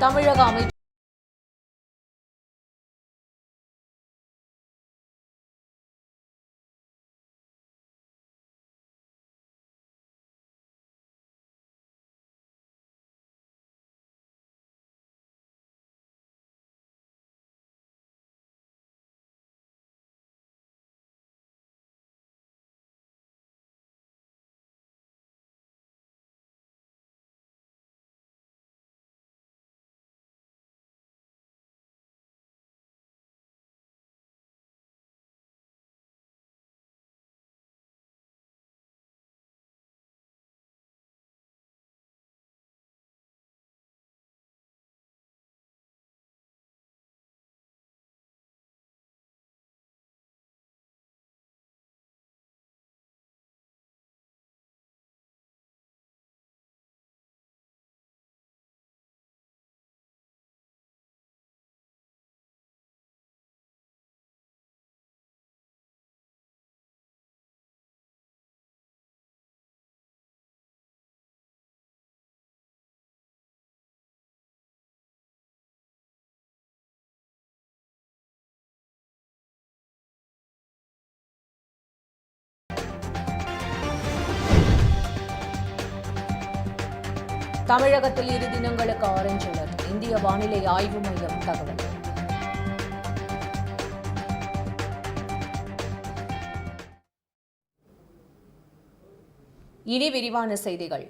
தமிழக அமைச்சர் தமிழகத்தில் 2 தினங்களுக்கு ஆரஞ்சு அலர்ட். இந்திய வானிலை ஆய்வு மையம் தகவல். இனி விரிவான செய்திகள்.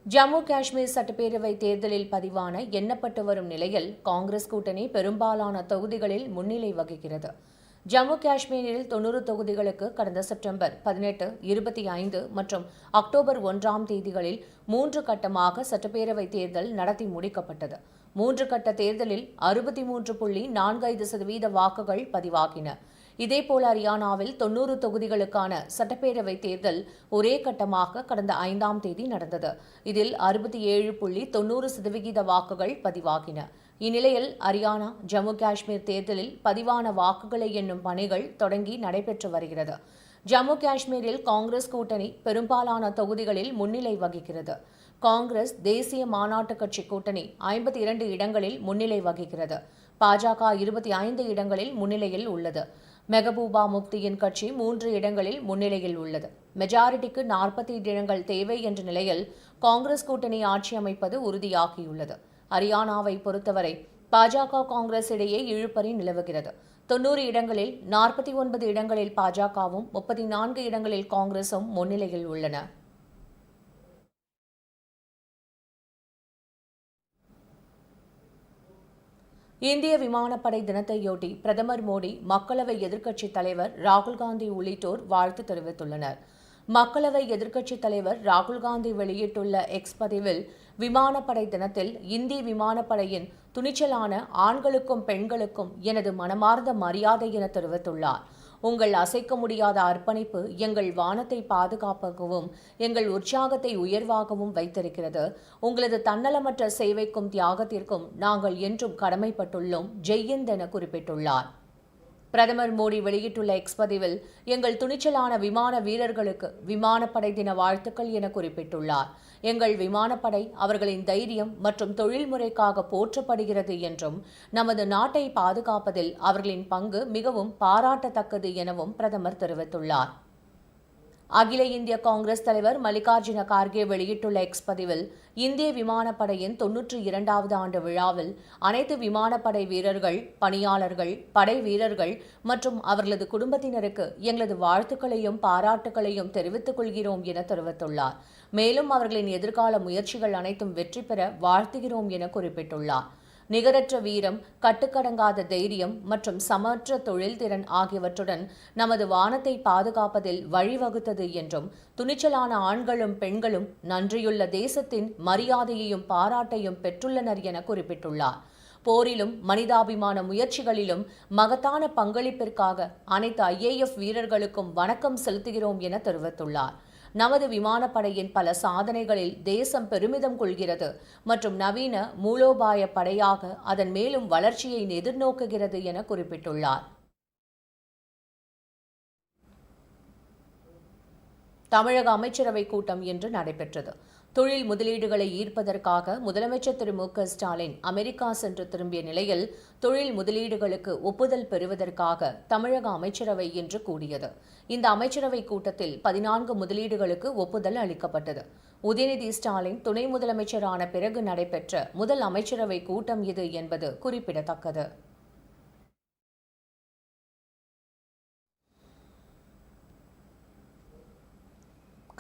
ஜம்மு காஷ்மீர் சட்டப்பேரவை தேர்தலில் பதிவான எண்ணப்பட்டு வரும் நிலையில் காங்கிரஸ் கூட்டணி பெரும்பாலான தொகுதிகளில் முன்னிலை வகிக்கிறது. ஜம்மு காஷ்மீரில் 90 தொகுதிகளுக்கு கடந்த செப்டம்பர் 18, 25 மற்றும் அக்டோபர் 1ஆம் தேதிகளில் 3 கட்டமாக சட்டப்பேரவை தேர்தல் நடத்தி முடிக்கப்பட்டது. 3 கட்ட தேர்தலில் 63.45% வாக்குகள் பதிவாகின. இதேபோல ஹரியானாவில் 90 தொகுதிகளுக்கான சட்டப்பேரவை தேர்தல் ஒரே கட்டமாக கடந்த 5ஆம் தேதி நடந்தது. இதில் 67.90% வாக்குகள் பதிவாகின. இந்நிலையில் ஹரியானா, ஜம்மு காஷ்மீர் தேர்தலில் பதிவான வாக்குகளை எண்ணும் பணிகள் தொடங்கி நடைபெற்று வருகிறது. ஜம்மு காஷ்மீரில் காங்கிரஸ் கூட்டணி பெரும்பாலான தொகுதிகளில் முன்னிலை வகிக்கிறது. காங்கிரஸ் தேசிய மாநாட்டு கட்சி கூட்டணி 52 இடங்களில் முன்னிலை வகிக்கிறது. பாஜக 25 இடங்களில் முன்னிலையில் உள்ளது. மெகபூபா முப்தியின் கட்சி 3 இடங்களில் முன்னிலையில் உள்ளது. மெஜாரிட்டிக்கு 48 இடங்கள் தேவை என்ற நிலையில் காங்கிரஸ் கூட்டணி ஆட்சி அமைப்பது உறுதியாகியுள்ளது. ஹரியானாவை பொறுத்தவரை பாஜக காங்கிரஸ் இடையே இழுபறி நிலவுகிறது. 90 இடங்களில் 49 இடங்களில் பாஜகவும் 34 இடங்களில் காங்கிரசும் முன்னிலையில் உள்ளன. இந்திய விமானப்படை தினத்தையொட்டி பிரதமர் மோடி, மக்களவை எதிர்க்கட்சித் தலைவர் ராகுல் காந்தி உள்ளிட்டோர் வாழ்த்து தெரிவித்துள்ளனர். மக்களவை எதிர்க்கட்சித் தலைவர் ராகுல் காந்தி வெளியிட்டுள்ள எக்ஸ் பதிவில், விமானப்படை தினத்தில் இந்திய விமானப்படையின் துணிச்சலான ஆண்களுக்கும் பெண்களுக்கும் எனது மனமார்ந்த மரியாதை என தெரிவித்துள்ளார். உங்கள் அசைக்க முடியாத அர்ப்பணிப்பு எங்கள் வானத்தை பாதுகாப்பாகவும் எங்கள் உற்சாகத்தை உயர்வாகவும் வைத்திருக்கிறது. உங்களது தன்னலமற்ற சேவைக்கும் தியாகத்திற்கும் நாங்கள் என்றும் கடமைப்பட்டுள்ளோம். ஜெய்ஹிந்த் என குறிப்பிட்டுள்ளார். பிரதமர் மோடி வெளியிட்டுள்ள எக்ஸ் பதிவில், எங்கள் துணிச்சலான விமான வீரர்களுக்கு விமானப்படை தின வாழ்த்துக்கள் என குறிப்பிட்டுள்ளார். எங்கள் விமானப்படை அவர்களின் தைரியம் மற்றும் தொழில்முறைக்காக போற்றப்படுகிறது என்றும், நமது நாட்டை பாதுகாப்பதில் அவர்களின் பங்கு மிகவும் பாராட்டத்தக்கது எனவும் பிரதமர் தெரிவித்துள்ளார். அகில இந்திய காங்கிரஸ் தலைவர் மல்லிகார்ஜுன கார்கே வெளியிட்டுள்ள எக்ஸ் பதிவில், இந்திய விமானப்படையின் 92வது ஆண்டு விழாவில் அனைத்து விமானப்படை வீரர்கள், பணியாளர்கள், படை வீரர்கள் மற்றும் அவர்களது குடும்பத்தினருக்கு எங்களது வாழ்த்துக்களையும் பாராட்டுகளையும் தெரிவித்துக் கொள்கிறோம் என தெரிவித்துள்ளார். மேலும் அவர்களின் எதிர்கால முயற்சிகள் அனைத்தும் வெற்றி பெற வாழ்த்துகிறோம் என குறிப்பிட்டுள்ளார். நிகரற்ற வீரம், கட்டுக்கடங்காத தைரியம் மற்றும் சமற்ற தொழில்திறன் ஆகியவற்றுடன் நமது வானத்தை பாதுகாப்பதில் வழிவகுத்தது என்றும், துணிச்சலான ஆண்களும் பெண்களும் நன்றியுள்ள தேசத்தின் மரியாதையையும் பாராட்டையும் பெற்றுள்ளனர் என குறிப்பிட்டுள்ளார். போரிலும் மனிதாபிமான முயற்சிகளிலும் மகத்தான பங்களிப்பிற்காக அனைத்து IAF வீரர்களுக்கும் வணக்கம் செலுத்துகிறோம் என தெரிவித்துள்ளார். நமது விமானப்படையின் பல சாதனைகளில் தேசம் பெருமிதம் கொள்கிறது மற்றும் நவீன மூலோபாய படையாக அதன் மேலும் வளர்ச்சியை எதிர்நோக்குகிறது என குறிப்பிட்டுள்ளார். தமிழக அமைச்சரவை கூட்டம் இன்று நடைபெற்றது. தொழில் முதலீடுகளை ஈர்ப்பதற்காக முதலமைச்சர் திரு மு க ஸ்டாலின் அமெரிக்கா சென்று திரும்பிய நிலையில் தொழில் முதலீடுகளுக்கு ஒப்புதல் பெறுவதற்காக தமிழக அமைச்சரவை இன்று கூடியது. இந்த அமைச்சரவை கூட்டத்தில் 14 முதலீடுகளுக்கு ஒப்புதல் அளிக்கப்பட்டது. உதயநிதி ஸ்டாலின் துணை முதலமைச்சரான பிறகு நடைபெற்ற முதல் அமைச்சரவை கூட்டம் இது என்பது குறிப்பிடத்தக்கது.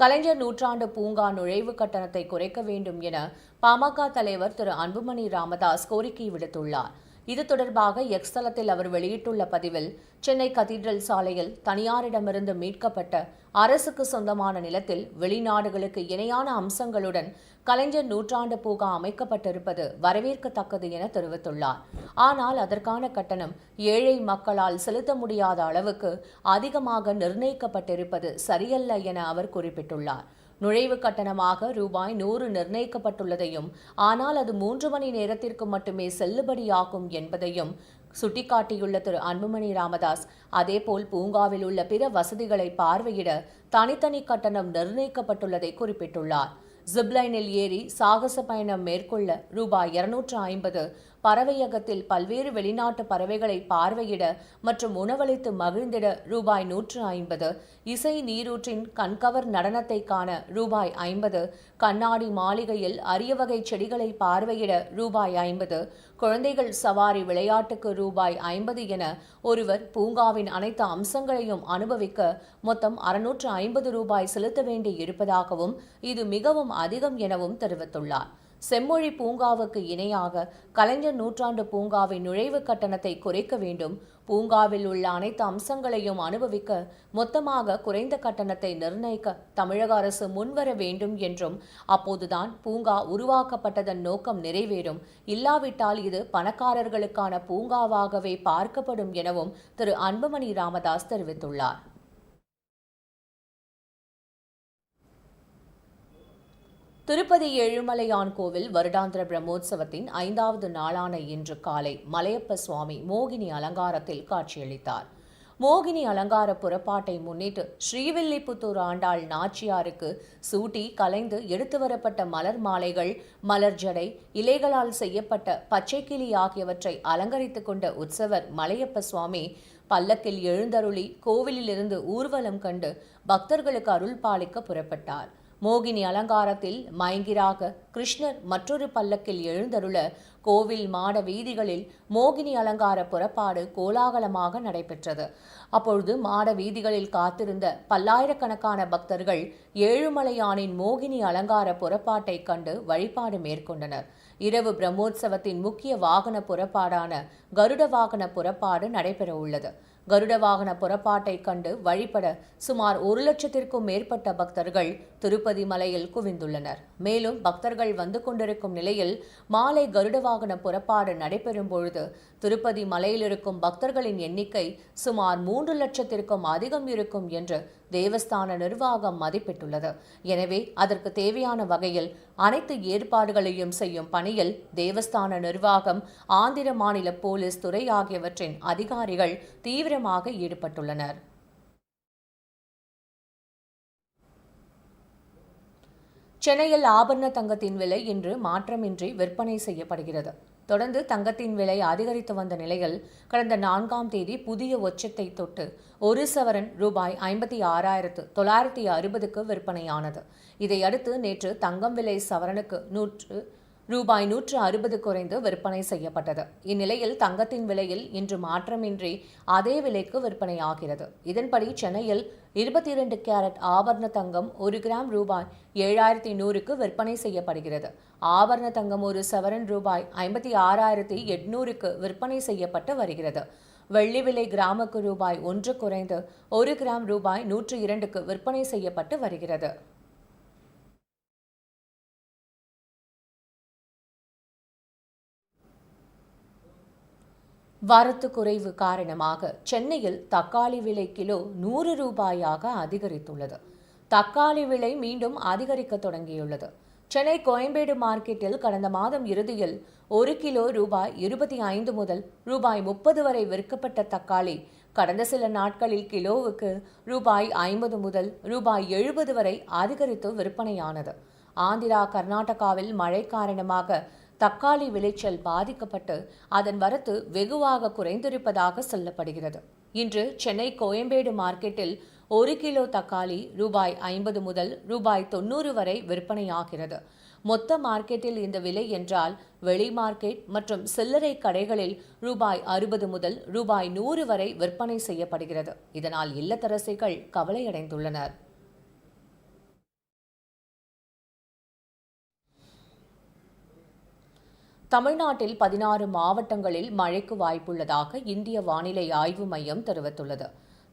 கலைஞர் நூற்றாண்டு பூங்கா நுழைவு கட்டணத்தை குறைக்க வேண்டும் என பாமக தலைவர் திரு அன்புமணி ராமதாஸ் கோரிக்கை விடுத்துள்ளார். இது தொடர்பாக எக்ஸ் தளத்தில் அவர் வெளியிட்டுள்ள பதிவில், சென்னை கதீட்ரல் சாலையில் தனியாரிடமிருந்து மீட்கப்பட்ட அரசுக்கு சொந்தமான நிலத்தில் வெளிநாடுகளுக்கு இணையான அம்சங்களுடன் கலைஞர் நூற்றாண்டு பூங்கா அமைக்கப்பட்டிருப்பது வரவேற்கத்தக்கது என தெரிவித்துள்ளார். ஆனால் அதற்கான கட்டணம் ஏழை மக்களால் செலுத்த முடியாத அளவுக்கு அதிகமாக நிர்ணயிக்கப்பட்டிருப்பது சரியல்ல என அவர் குறிப்பிட்டுள்ளார். நுழைவு கட்டணமாக ரூபாய் 100 நிர்ணயிக்கப்பட்டுள்ளதையும், ஆனால் அது 3 மணி நேரத்திற்கு மட்டுமே செல்லுபடியாகும் என்பதையும் சுட்டிக்காட்டியுள்ள திரு அன்புமணி ராமதாஸ், அதேபோல் பூங்காவில் உள்ள பிற வசதிகளை பார்வையிட தனித்தனி கட்டணம் நிர்ணயிக்கப்பட்டுள்ளதை குறிப்பிட்டுள்ளார். ஜிப்லைனில் ஏறி சாகச பயணம் மேற்கொள்ள ரூபாய் 250, பறவையகத்தில் பல்வேறு வெளிநாட்டு பறவைகளை பார்வையிட மற்றும் உணவளித்து மகிழ்ந்திட ரூபாய் 150, இசை நீரூற்றின் கண்கவர் நடனத்தை காண ரூபாய் 50, கண்ணாடி மாளிகையில் அரிய வகை செடிகளை பார்வையிட ரூபாய் 50, குழந்தைகள் சவாரி விளையாட்டுக்கு ரூபாய் 50 என ஒருவர் பூங்காவின் அனைத்து அம்சங்களையும் அனுபவிக்க மொத்தம் 650 ரூபாய் செலுத்த வேண்டி இருப்பதாகவும், இது மிகவும் அதிகம் எனவும் தெரிவித்துள்ளார். செம்மொழி பூங்காவுக்கு இணையாக கலைஞர் நூற்றாண்டு பூங்காவின் நுழைவு கட்டணத்தை குறைக்க வேண்டும். பூங்காவில் உள்ள அனைத்து அம்சங்களையும் அனுபவிக்க மொத்தமாக குறைந்த கட்டணத்தை நிர்ணயிக்க தமிழக அரசு முன்வர வேண்டும் என்றும், அப்போதுதான் பூங்கா உருவாக்கப்பட்டதன் நோக்கம் நிறைவேறும். இல்லாவிட்டால் இது பணக்காரர்களுக்கான பூங்காவாகவே பார்க்கப்படும் எனவும் திரு அன்புமணி ராமதாஸ் தெரிவித்துள்ளார். திருப்பதி ஏழுமலையான் கோவில் வருடாந்திர பிரம்மோற்சவத்தின் 5வது நாளான இன்று காலை மலையப்ப சுவாமி மோகினி அலங்காரத்தில் காட்சியளித்தார். மோகினி அலங்கார புறப்பாட்டை முன்னிட்டு ஸ்ரீவில்லிபுத்தூர் ஆண்டாள் நாச்சியாருக்கு சூட்டி கலைந்து எடுத்து வரப்பட்ட மலர் மாலைகள், மலர் ஜடை, இலைகளால் செய்யப்பட்ட பச்சைக்கிளி ஆகியவற்றை அலங்கரித்துக் கொண்ட உற்சவர் மலையப்ப சுவாமி பல்லக்கில் எழுந்தருளி கோவிலிலிருந்து ஊர்வலம் கண்டு பக்தர்களுக்கு அருள் பாலிக்க புறப்பட்டார். மோகினி அலங்காரத்தில் மயங்கிராக கிருஷ்ணர் மற்றொரு பல்லக்கில் எழுந்தருள கோவில் மாட வீதிகளில் மோகினி அலங்கார புறப்பாடு கோலாகலமாக நடைபெற்றது. அப்பொழுது மாட வீதிகளில் காத்திருந்த பல்லாயிரக்கணக்கான பக்தர்கள் ஏழுமலையானின் மோகினி அலங்கார புறப்பாட்டை கண்டு வழிபாடு மேற்கொண்டனர். இரவு பிரம்மோற்சவத்தின் முக்கிய வாகன புறப்பாடான கருட வாகன புறப்பாடு நடைபெற உள்ளது. கருட வாகன புறப்பாட்டை கண்டு வழிபட சுமார் 1,00,000க்கும் மேற்பட்ட பக்தர்கள் திருப்பதி மலையில் குவிந்துள்ளனர். மேலும் பக்தர்கள் வந்து கொண்டிருக்கும் நிலையில் மாலை கருட வாகன புறப்பாடு நடைபெறும் பொழுது திருப்பதி மலையில் இருக்கும் பக்தர்களின் எண்ணிக்கை சுமார் 3,00,000க்கும் அதிகம் இருக்கும் என்று தேவஸ்தான நிர்வாகம் மதிப்பிட்டுள்ளது. எனவே அதற்கு தேவையான வகையில் அனைத்து ஏற்பாடுகளையும் செய்யும் பணியில் தேவஸ்தான நிர்வாகம், ஆந்திர மாநில போலீஸ் துறை ஆகியவற்றின் அதிகாரிகள் தீவிரமாக ஈடுபட்டுள்ளனர். சென்னையில் ஆபரண தங்கத்தின் விலை இன்று மாற்றமின்றி விற்பனை செய்யப்படுகிறது. தொடர்ந்து தங்கத்தின் விலை அதிகரித்து வந்த நிலையில் கடந்த 4ஆம் தேதி புதிய உச்சத்தை தொட்டு ஒரு சவரன் ரூபாய் 56,960க்கு விற்பனையானது. இதையடுத்து நேற்று தங்கம் விலை சவரனுக்கு ரூபாய் 160 குறைந்து விற்பனை செய்யப்பட்டது. இந்நிலையில் தங்கத்தின் விலையில் இன்று மாற்றமின்றி அதே விலைக்கு விற்பனையாகிறது. இதன்படி சென்னையில் 22 கேரட் ஆபரண தங்கம் 1 கிராம் ரூபாய் 7,100க்கு விற்பனை செய்யப்படுகிறது. ஆபரண தங்கம் ஒரு சவரன் ரூபாய் 56,800க்கு விற்பனை செய்யப்பட்டு வருகிறது. வெள்ளி விலை கிராமுக்கு ரூபாய் 1 குறைந்து 1 கிராம் ரூபாய் 102க்கு விற்பனை செய்யப்பட்டு வருகிறது. வரத்து குறைவு காரணமாக சென்னையில் தக்காளி விலை கிலோ 100 ரூபாயாக அதிகரித்துள்ளது. தக்காளி விலை மீண்டும் அதிகரிக்க தொடங்கியுள்ளது. சென்னை கோயம்பேடு மார்க்கெட்டில் கடந்த மாதம் இறுதியில் 1 கிலோ ரூபாய் 25 முதல் ரூபாய் 30 வரை விற்கப்பட்ட தக்காளி கடந்த சில நாட்களில் கிலோவுக்கு ரூபாய் 50 முதல் ரூபாய் 70 வரை அதிகரித்து விற்பனையானது. ஆந்திரா, கர்நாடகாவில் மழை காரணமாக தக்காளி விளைச்சல் பாதிக்கப்பட்டு அதன் வரத்து வெகுவாக குறைந்திருப்பதாக சொல்லப்படுகிறது. இன்று சென்னை கோயம்பேடு மார்க்கெட்டில் 1 கிலோ தக்காளி ரூபாய் 50 முதல் ரூபாய் 90 வரை விற்பனையாகிறது. மொத்த மார்க்கெட்டில் இந்த விலை என்றால் வெளி மார்க்கெட் மற்றும் சில்லறை கடைகளில் ரூபாய் 60 முதல் ரூபாய் 100 வரை விற்பனை செய்யப்படுகிறது. இதனால் இல்லத்தரசிகள் கவலையடைந்துள்ளனர். தமிழ்நாட்டில் 16 மாவட்டங்களில் மழைக்கு வாய்ப்புள்ளதாக இந்திய வானிலை ஆய்வு மையம் தெரிவித்துள்ளது.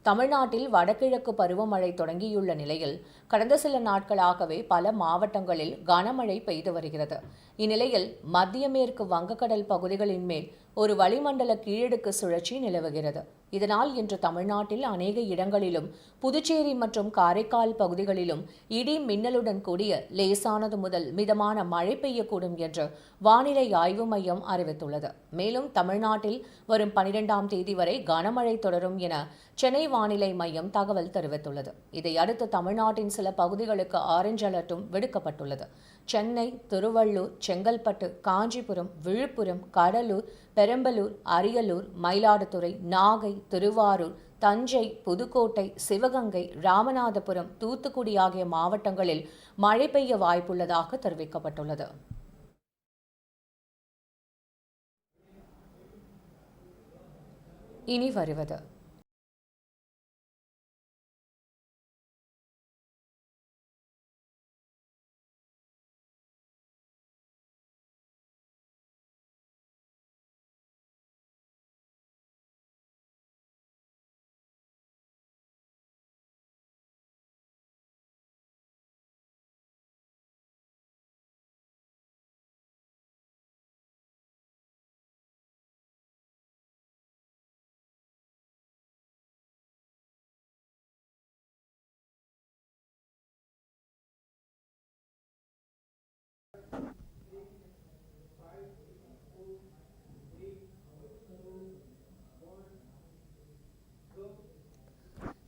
தமிழ்நாட்டில் வடகிழக்கு பருவமழை தொடங்கியுள்ள நிலையில் கடந்த சில நாட்களாகவே பல மாவட்டங்களில் கனமழை பெய்து வருகிறது. இந்நிலையில் மத்திய மேற்கு வங்கக்கடல் பகுதிகளின் மேல் ஒரு வளிமண்டல கீழடுக்கு சுழற்சி நிலவுகிறது. இதனால் இன்று தமிழ்நாட்டில் அநேக இடங்களிலும் புதுச்சேரி மற்றும் காரைக்கால் பகுதிகளிலும் இடி மின்னலுடன் கூடிய லேசானது முதல் மிதமான மழை பெய்யக்கூடும் என்று வானிலை ஆய்வு மையம் அறிவித்துள்ளது. மேலும் தமிழ்நாட்டில் வரும் 12ஆம் தேதி வரை கனமழை தொடரும் என சென்னை வானிலை மையம் தகவல் தெரிவித்துள்ளது. இதையடுத்து தமிழ்நாட்டின் சில பகுதிகளுக்கு ஆரஞ்சு அலர்ட்டும் விடுக்கப்பட்டுள்ளது. சென்னை, திருவள்ளூர், செங்கல்பட்டு, காஞ்சிபுரம், விழுப்புரம், கடலூர், பெரம்பலூர், அரியலூர், மயிலாடுதுறை, நாகை, திருவாரூர், தஞ்சை, புதுக்கோட்டை, சிவகங்கை, ராமநாதபுரம், தூத்துக்குடி ஆகிய மாவட்டங்களில் மழை பெய்ய வாய்ப்புள்ளதாக தெரிவிக்கப்பட்டுள்ளது. இனி வருவது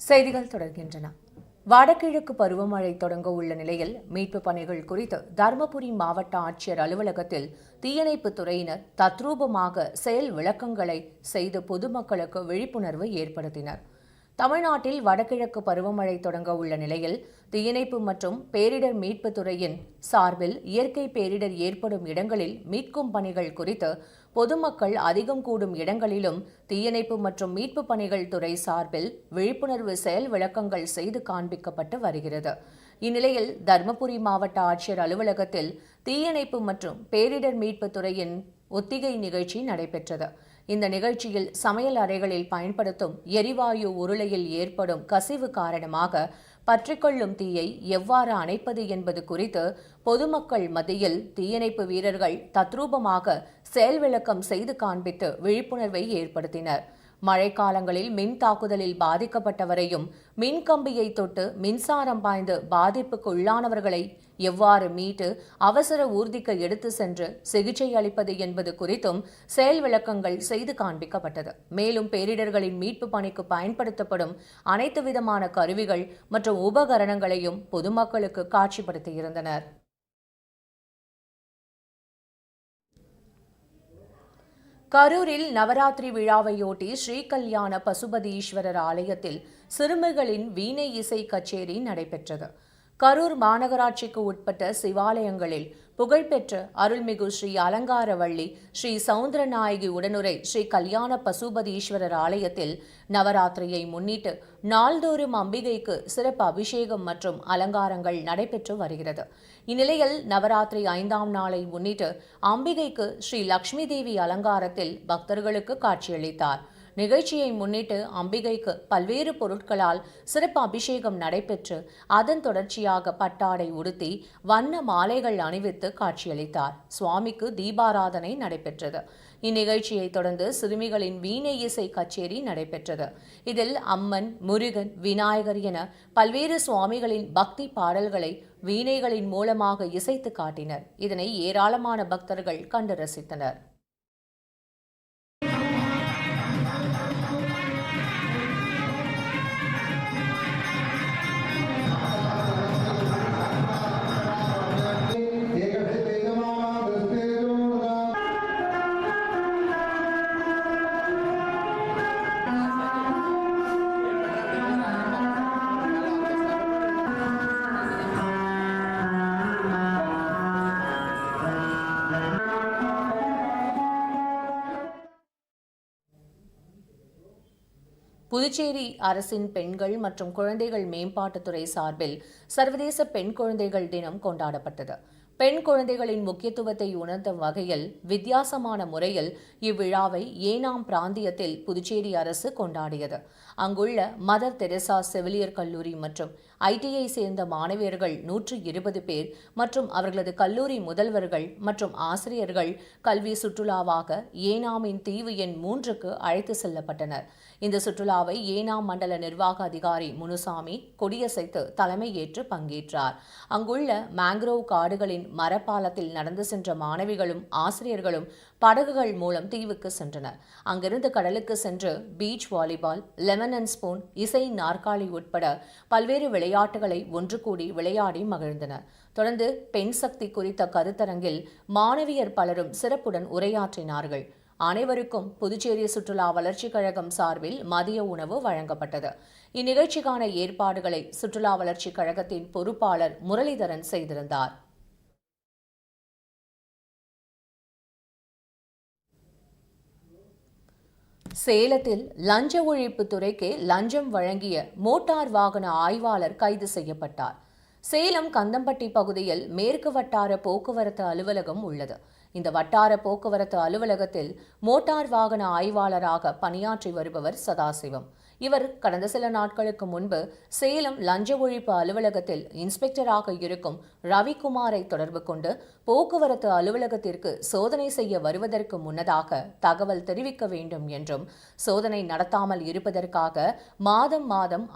செய்திகள் தொடர்கின்றன. வடகிழக்கு பருவமழை தொடங்க உள்ள நிலையில் மீட்பு பணிகள் குறித்து தருமபுரி மாவட்ட ஆட்சியர் அலுவலகத்தில் தீயணைப்புத் துறையினர் தத்ரூபமாக செயல் விளக்கங்களை செய்து பொதுமக்களுக்கு விழிப்புணர்வு ஏற்படுத்தினர். தமிழ்நாட்டில் வடகிழக்கு பருவமழை தொடங்க உள்ள நிலையில் தீயணைப்பு மற்றும் பேரிடர் மீட்புத் துறையின் சார்பில் இயற்கை பேரிடர் ஏற்படும் இடங்களில் மீட்கும் பணிகள் குறித்து பொதுமக்கள் அதிகம் கூடும் இடங்களிலும் தீயணைப்பு மற்றும் மீட்பு பணிகள் துறை சார்பில் விழிப்புணர்வு செயல் விளக்கங்கள் செய்து காண்பிக்கப்பட்டு வருகிறது. இந்நிலையில் தருமபுரி மாவட்ட ஆட்சியர் அலுவலகத்தில் தீயணைப்பு மற்றும் பேரிடர் மீட்புத் துறையின் ஒத்திகை நிகழ்ச்சி நடைபெற்றது. இந்த நிகழ்ச்சியில் சமையல் அறைகளில் பயன்படுத்தும் எரிவாயு உருளையில் ஏற்படும் கசிவு காரணமாக பற்றிக்கொள்ளும் தீயை எவ்வாறு அணைப்பது என்பது குறித்து பொதுமக்கள் மத்தியில் தீயணைப்பு வீரர்கள் தத்ரூபமாக செயல் விளக்கம் செய்து காண்பித்து விழிப்புணர்வை ஏற்படுத்தினர். மழைக்காலங்களில் மின் தாக்குதலில் பாதிக்கப்பட்டவரையும் மின்கம்பியை தொட்டு மின்சாரம் பாய்ந்து பாதிப்புக்கு உள்ளானவர்களை எவ்வாறு மீட்டு அவசர ஊர்திக்கு எடுத்து சென்று சிகிச்சை அளிப்பது என்பது குறித்தும் செயல் விளக்கங்கள் செய்து காண்பிக்கப்பட்டது. மேலும் பேரிடர்களின் மீட்பு பணிக்கு பயன்படுத்தப்படும் அனைத்து விதமான கருவிகள் மற்றும் உபகரணங்களையும் பொதுமக்களுக்கு காட்சிப்படுத்தியிருந்தனர். கரூரில் நவராத்திரி விழாவையொட்டி ஸ்ரீகல்யாண பசுபதீஸ்வரர் ஆலயத்தில் சிறுமிகளின் வீணை இசை கச்சேரி நடைபெற்றது. கரூர் மாநகராட்சிக்கு உட்பட்ட சிவாலயங்களில் புகழ்பெற்ற அருள்மிகு ஸ்ரீ அலங்காரவள்ளி ஸ்ரீ சவுந்தரநாயகி உடனுரை ஸ்ரீ கல்யாண பசுபதீஸ்வரர் ஆலயத்தில் நவராத்திரியை முன்னிட்டு நாள்தோறும் அம்பிகைக்கு சிறப்பு அபிஷேகம் மற்றும் அலங்காரங்கள் நடைபெற்று வருகிறது. இந்நிலையில் நவராத்திரி 5ஆம் நாளை முன்னிட்டு அம்பிகைக்கு ஸ்ரீ லக்ஷ்மி தேவி அலங்காரத்தில் பக்தர்களுக்கு காட்சியளித்தார். நிகழ்ச்சியை முன்னிட்டு அம்பிகைக்கு பல்வேறு பொருட்களால் சிறப்பு அபிஷேகம் நடைபெற்று அதன் தொடர்ச்சியாக பட்டாடை உடுத்தி வண்ண மாலைகள் அணிவித்து காட்சியளித்தார். சுவாமிக்கு தீபாராதனை நடைபெற்றது. இந்நிகழ்ச்சியை தொடர்ந்து சிறுமிகளின் வீணை இசை கச்சேரி நடைபெற்றது. இதில் அம்மன், முருகன், விநாயகர் என பல்வேறு சுவாமிகளின் பக்தி பாடல்களை வீணைகளின் மூலமாக இசைத்து காட்டினர். இதனை ஏராளமான பக்தர்கள் கண்டு ரசித்தனர். புதுச்சேரி அரசின் பெண்கள் மற்றும் குழந்தைகள் மேம்பாட்டுத்துறை சார்பில் சர்வதேச பெண் குழந்தைகள் தினம் கொண்டாடப்பட்டது. பெண் குழந்தைகளின் முக்கியத்துவத்தை உணர்த்தும் வகையில் வித்தியாசமான முறையில் இவ்விழாவை ஏனாம் பிராந்தியத்தில் புதுச்சேரி அரசு கொண்டாடியது. அங்குள்ள மதர் தெரசா செவிலியர் கல்லூரி மற்றும் ஐடிஐ சேர்ந்த மாணவியர்கள் 120 பேர் மற்றும் அவர்களது கல்லூரி முதல்வர்கள் மற்றும் ஆசிரியர்கள் கல்வி சுற்றுலாவாக ஏனாமின் தீவு எண் 3க்கு அழைத்து செல்லப்பட்டனர். இந்த சுற்றுலாவை ஏனாம் மண்டல நிர்வாக அதிகாரி முனுசாமி கொடியசைத்து தலைமை ஏற்று பங்கேற்றார். அங்குள்ள மேங்க்ரோவ் காடுகளின் மரப்பாலத்தில் நடந்து சென்ற மாணவிகளும் ஆசிரியர்களும் படகுகள் மூலம் தீவுக்கு சென்றனர். அங்கிருந்து கடலுக்கு சென்று beach volleyball, lemon and spoon, இசை நாற்காலி உட்பட பல்வேறு விளையாட்டுகளை ஒன்று கூடி விளையாடி மகிழ்ந்தனர். தொடர்ந்து பெண் சக்தி குறித்த கருத்தரங்கில் மாணவியர் பலரும் சிறப்புடன் உரையாற்றினார்கள். அனைவருக்கும் புதுச்சேரி சுற்றுலா வளர்ச்சிக் கழகம் சார்பில் மதிய உணவு வழங்கப்பட்டது. இந்நிகழ்ச்சிக்கான ஏற்பாடுகளை சுற்றுலா வளர்ச்சிக் கழகத்தின் பொறுப்பாளர் முரளிதரன் செய்திருந்தார். சேலத்தில் லஞ்ச ஒழிப்பு துறைக்கு லஞ்சம் வழங்கிய மோட்டார் வாகன ஆய்வாளர் கைது செய்யப்பட்டார். சேலம் கந்தம்பட்டி பகுதியில் மேற்கு வட்டார போக்குவரத்து அலுவலகம் உள்ளது. இந்த வட்டார போக்குவரத்து அலுவலகத்தில் மோட்டார் வாகன ஆய்வாளராக பணியாற்றி வருபவர் சதாசிவம். இவர் கடந்த சில நாட்களுக்கு முன்பு சேலம் லஞ்ச ஒழிப்பு அலுவலகத்தில் இன்ஸ்பெக்டராக இருக்கும் ரவிக்குமாரை தொடர்பு கொண்டு போக்குவரத்து அலுவலகத்திற்கு சோதனை செய்ய வருவதற்கு முன்னதாக தகவல் தெரிவிக்க வேண்டும் என்றும், சோதனை நடத்தாமல் இருப்பதற்காக மாதம்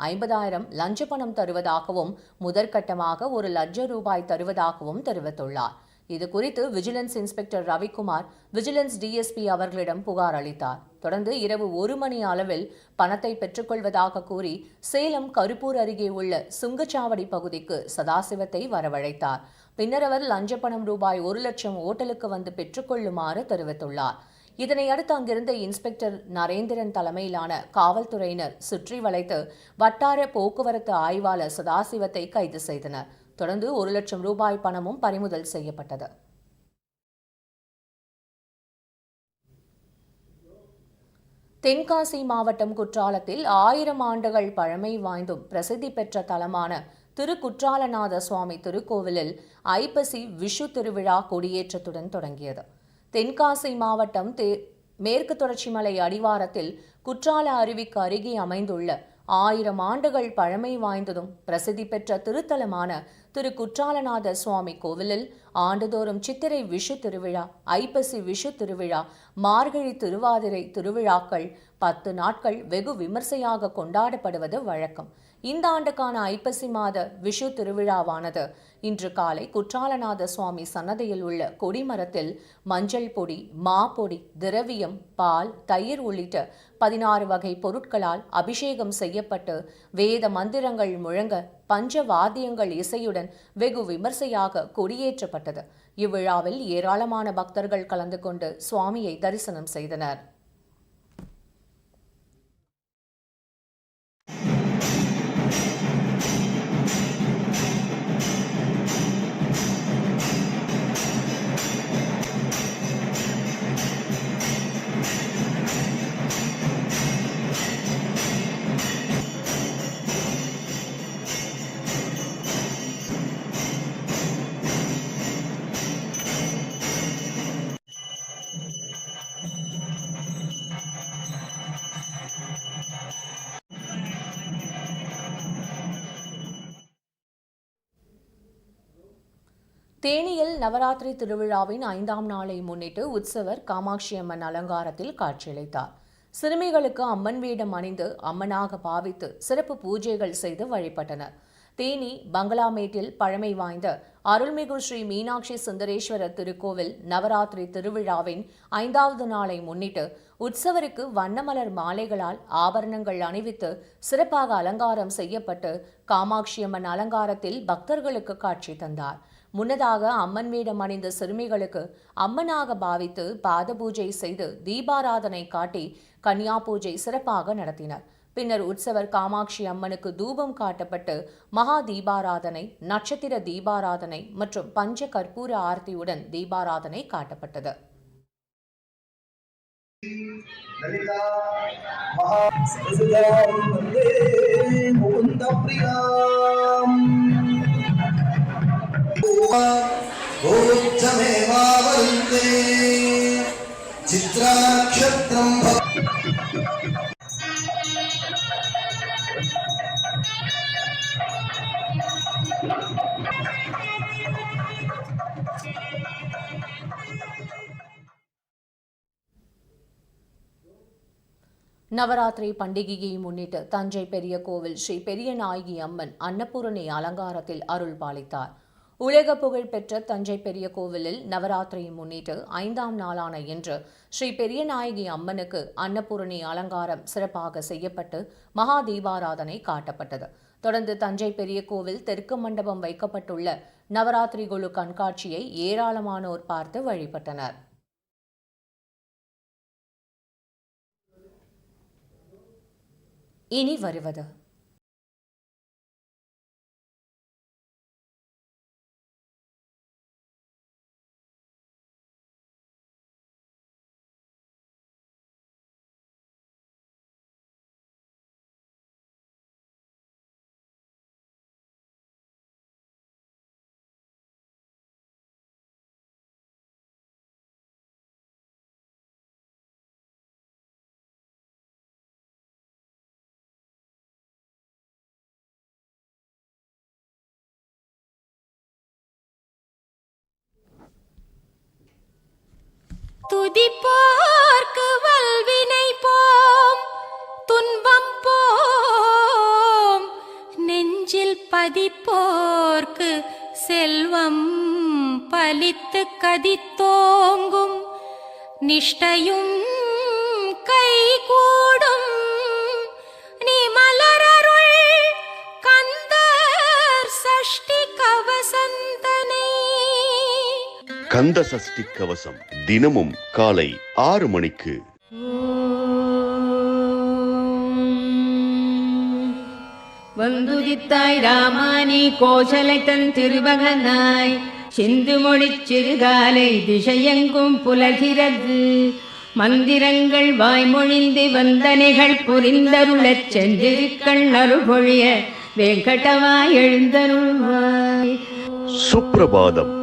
50,000 லஞ்ச பணம் தருவதாகவும் முதற்கட்டமாக ₹1,00,000 தருவதாகவும் தெரிவித்துள்ளார். இதுகுறித்து vigilance inspector Ravikumar vigilance DSP அவர்களிடம் புகார் அளித்தார். தொடர்ந்து இரவு 1 மணி அளவில் பணத்தை பெற்றுக்கொள்வதாக கூறி சேலம் கருப்பூர் அருகே உள்ள சுங்கச்சாவடி பகுதிக்கு சதாசிவத்தை வரவழைத்தார். பின்னர் அவர் லஞ்ச பணம் ₹1,00,000 ஓட்டலுக்கு வந்து பெற்றுக்கொள்ளுமாறு தெரிவித்துள்ளார். இதனையடுத்து அங்கிருந்த இன்ஸ்பெக்டர் நரேந்திரன் தலைமையிலான காவல்துறையினர் சுற்றி வளைத்து வட்டார போக்குவரத்து ஆய்வாளர் சதாசிவத்தை கைது செய்தனர். தொடர்ந்து ₹1,00,000 பணமும் பறிமுதல் செய்யப்பட்டது. தென்காசி மாவட்டம் குற்றாலத்தில் 1000 ஆண்டுகள் பழமை வாய்ந்தும் பிரசித்தி பெற்ற தலமான திருக்குற்றாலநாத சுவாமி திருக்கோவிலில் ஐப்பசி விஷு திருவிழா கொடியேற்றத்துடன் தொடங்கியது. தென்காசி மாவட்டம் மேற்கு தொடர்ச்சி மலை அடிவாரத்தில் குற்றால அருவிக்கு அருகே அமைந்துள்ள 1000 ஆண்டுகள் பழமை வாய்ந்ததும் பிரசித்தி பெற்ற திருத்தலமான திரு குற்றாலநாத சுவாமி கோவிலில் ஆண்டுதோறும் சித்திரை விஷு திருவிழா, ஐப்பசி விஷு திருவிழா, மார்கழி திருவாதிரை திருவிழாக்கள் 10 நாட்கள் வெகு விமர்சையாக கொண்டாடப்படுவது வழக்கம். இந்த ஆண்டுக்கான ஐப்பசி மாத விஷு திருவிழாவானது இன்று காலை குற்றாலநாத சுவாமி சன்னதியில் உள்ள கொடிமரத்தில் மஞ்சள் பொடி, மாப்பொடி, திரவியம், பால், தயிர் உள்ளிட்ட 16 வகை பொருட்களால் அபிஷேகம் செய்யப்பட்டு வேத மந்திரங்கள் முழங்க பஞ்ச வாத்தியங்கள் இசையுடன் வெகு விமர்சையாக கொடியேற்றப்பட்டது. இவ்விழாவில் ஏராளமான பக்தர்கள் கலந்து கொண்டு சுவாமியை தரிசனம் செய்தனர். தேனியில் நவராத்திரி திருவிழாவின் 5ஆம் நாளை முன்னிட்டு உற்சவர் காமாட்சி அம்மன் அலங்காரத்தில் காட்சியளித்தார். சிறுமிகளுக்கு அம்மன் வேடம் அணிந்து அம்மனாக பாவித்து சிறப்பு பூஜைகள் செய்து வழிபட்டனர். தேனி பங்களாமேட்டில் பழமை வாய்ந்த அருள்மிகு ஸ்ரீ மீனாட்சி சுந்தரேஸ்வரர் திருக்கோவில் நவராத்திரி திருவிழாவின் 5வது நாளை முன்னிட்டு உற்சவருக்கு வண்ணமலர் மாலைகளால் ஆபரணங்கள் அணிவித்து சிறப்பாக அலங்காரம் செய்யப்பட்டு காமாட்சியம்மன் அலங்காரத்தில் பக்தர்களுக்கு காட்சி தந்தார். முன்னதாக அம்மன் வேடம் அணிந்த சிறுமிகளுக்கு அம்மனாக பாவித்து பாத பூஜை செய்து தீபாராதனை காட்டி கன்யா பூஜை சிறப்பாக நடத்தினர். பின்னர் உற்சவர் காமாட்சி அம்மனுக்கு தூபம் காட்டப்பட்டு மகா தீபாராதனை, நட்சத்திர தீபாராதனை மற்றும் பஞ்ச கற்பூர ஆர்த்தியுடன் தீபாராதனை காட்டப்பட்டது. ललिता महा सरसिजां वन्दे मुकुन्द प्रियाम् भोजमेवावरुन्ते चित्राक्षत्रं நவராத்திரி பண்டிகையை முன்னிட்டு தஞ்சை பெரிய கோவில் ஸ்ரீ பெரியநாயகி அம்மன் அன்னபூரணி அலங்காரத்தில் அருள் பாலித்தார். உலக புகழ் பெற்ற தஞ்சை பெரிய கோவிலில் நவராத்திரியை முன்னிட்டு 5ஆம் நாளான இன்று ஸ்ரீ பெரியநாயகி அம்மனுக்கு அன்னபூரணி அலங்காரம் சிறப்பாக செய்யப்பட்டு மகா தீபாராதனை காட்டப்பட்டது. தொடர்ந்து தஞ்சை பெரிய கோவில் தெற்கு மண்டபம் வைக்கப்பட்டுள்ள நவராத்திரி குழு கண்காட்சியை ஏராளமானோர் பார்த்து வழிபட்டனர். இனி வருவது துதிப்போர்க்கு வல்வினை போம், துன்பம் போம், நெஞ்சில் பதிப்போர்க்கு செல்வம் பலித்து கதித்தோங்கும், நிஷ்டையும் கைகூடும், நீ மலரருள் கந்தர் சஷ்டி கவசந்தனை. கந்த சஷ்டி கவசம் தினமும் காலை 6 மணிக்கு. வந்துதித்தாய் ராமானி கோசலை தன் திருமகனாய், சிந்து மொழிச் சிறுகாலை திசையெங்கும் புலர்கிறது, மந்திரங்கள் வாய்மொழிந்து வந்தனைகள் புரிந்தருளச் சென்றிருக்கள் அருள்பொழிய வெங்கடவாய் எழுந்தருள்வாய். சுப்பிரபாதம்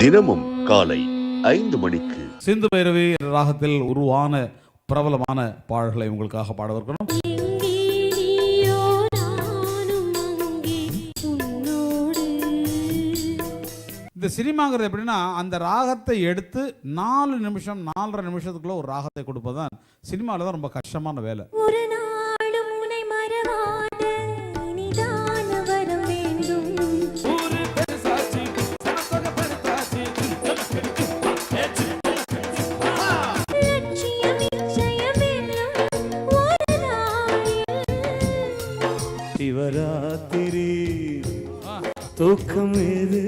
தினமும் காலை 5 மணிக்கு. சிந்து பைரவி என்ற ராகத்தில் உருவான பிரபலமான பாடல்களை உங்களுக்காக பாடவிருக்கிறோம். இந்த சினிமாங்கிறது எப்படின்னா, அந்த ராகத்தை எடுத்து 4 நிமிஷம் 4.5 நிமிஷத்துக்குள்ள ஒரு ராகத்தை கொடுப்பதுதான் சினிமாவில் தான் ரொம்ப கஷ்டமான வேலை. சிவராத்திரி தூக்கம் ஏது.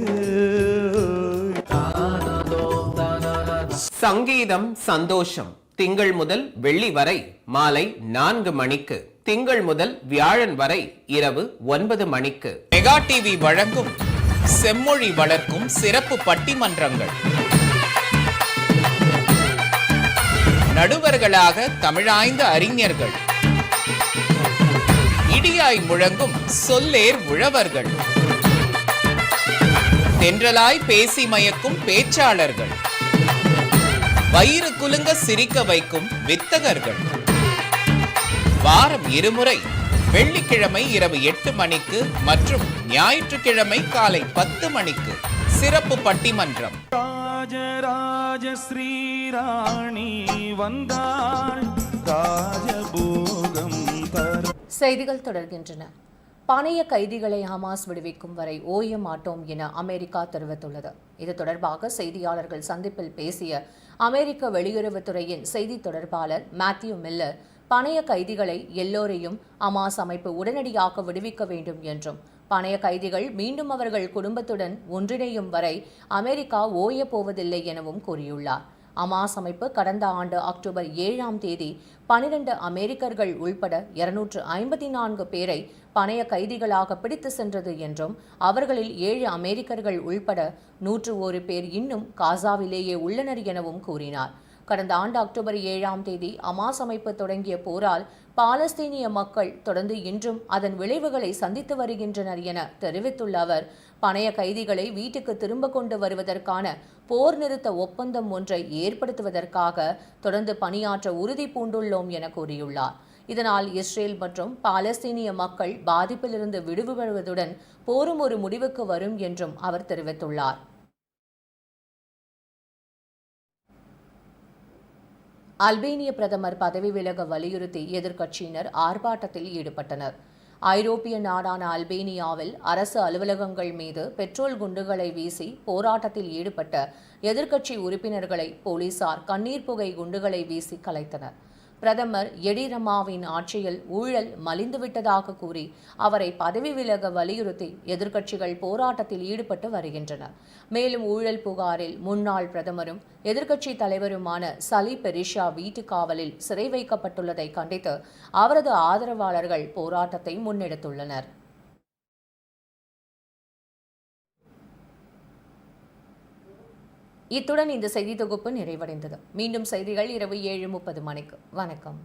சங்கீதம் சந்தோஷம் திங்கள் முதல் வெள்ளி வரை மாலை 4 மணிக்கு, திங்கள் முதல் வியாழன் வரை இரவு 9 மணிக்கு. மெகா டிவி வழங்கும் செம்மொழி வளர்க்கும் சிறப்பு பட்டிமன்றங்கள். நடுவர்களாக தமிழாய்ந்த அறிஞர்கள், இடியாய் முழங்கும் சொல்லேர் உழவர்கள், தென்றலாய் பேசி மயக்கும் பேச்சாளர்கள், வயிறு குலுங்க சிரிக்க வைக்கும் வித்தகர்கள். வாரம் 2 முறை வெள்ளிக்கிழமை இரவு 8 மணிக்கு மற்றும் ஞாயிற்றுக்கிழமை காலை 10 மணிக்கு சிறப்பு பட்டிமன்றம். ராஜராஜ ஸ்ரீராணி வந்தாள், ராஜபோகம் தர. செய்திகள் தொடர்கின்றன. பணைய கைதிகளை ஹமாஸ் விடுவிக்கும் வரை ஓய மாட்டோம் என அமெரிக்கா தெரிவித்துள்ளது. இது தொடர்பாக செய்தியாளர்கள் சந்திப்பில் பேசிய அமெரிக்க வெளியுறவுத்துறையின் செய்தி தொடர்பாளர் மேத்யூ மில்லர், பணைய கைதிகளை எல்லோரையும் ஹமாஸ் அமைப்பு உடனடியாக விடுவிக்க வேண்டும் என்றும், பணைய கைதிகள் மீண்டும் அவர்கள் குடும்பத்துடன் ஒன்றிணையும் வரை அமெரிக்கா ஓய போவதில்லை எனவும் கூறியுள்ளார். ஹமாஸ் அமைப்பு கடந்த ஆண்டு அக்டோபர் 7ஆம் தேதி 12 அமெரிக்கர்கள் உள்பட 254 பேரை பணைய கைதிகளாக பிடித்து சென்றது என்றும், அவர்களில் 7 அமெரிக்கர்கள் உள்பட 101 பேர் இன்னும் காசாவிலேயே உள்ளனர் எனவும் கூறினார். கடந்த ஆண்டு அக்டோபர் 7ஆம் தேதி அமாஸ் அமைப்பு தொடங்கிய போரால் பாலஸ்தீனிய மக்கள் தொடர்ந்து இன்றும் அதன் விளைவுகளை சந்தித்து வருகின்றனர் என தெரிவித்துள்ள அவர், பணைய கைதிகளை வீட்டுக்கு திரும்ப கொண்டு வருவதற்கான போர் நிறுத்த ஒப்பந்தம் ஒன்றை ஏற்படுத்துவதற்காக தொடர்ந்து பணியாற்ற உறுதி பூண்டுள்ளோம் என கூறியுள்ளார். இதனால் இஸ்ரேல் மற்றும் பாலஸ்தீனிய மக்கள் பாதிப்பிலிருந்து விடுபடுவதுடன் போரும் ஒரு முடிவுக்கு வரும் என்றும் அவர் தெரிவித்துள்ளார். அல்பேனிய பிரதமர் பதவி விலக வலியுறுத்தி எதிர்க்கட்சியினர் ஆர்ப்பாட்டத்தில் ஈடுபட்டனர். ஐரோப்பிய நாடான அல்பேனியாவில் அரசு அலுவலகங்கள் மீது பெட்ரோல் குண்டுகளை வீசி போராட்டத்தில் ஈடுபட்ட எதிர்க்கட்சி உறுப்பினர்களை போலீசார் கண்ணீர் புகை குண்டுகளை வீசி கலைத்தனர். பிரதமர் எடிரமாவின் ஆட்சியில் ஊழல் மலிந்துவிட்டதாக கூறி அவரை பதவி விலக வலியுறுத்தி எதிர்க்கட்சிகள் போராட்டத்தில் ஈடுபட்டு வருகின்றனர். மேலும் ஊழல் புகாரில் முன்னாள் பிரதமரும் எதிர்க்கட்சி தலைவருமான சலி பெரிஷா வீட்டு காவலில் சிறை வைக்கப்பட்டுள்ளதை கண்டித்து அவரது ஆதரவாளர்கள் போராட்டத்தை முன்னெடுத்துள்ளனர். இத்துடன் இந்த செய்தி தொகுப்பு நிறைவடைந்தது. மீண்டும் செய்திகள் இரவு 7:30 மணிக்கு. வணக்கம்.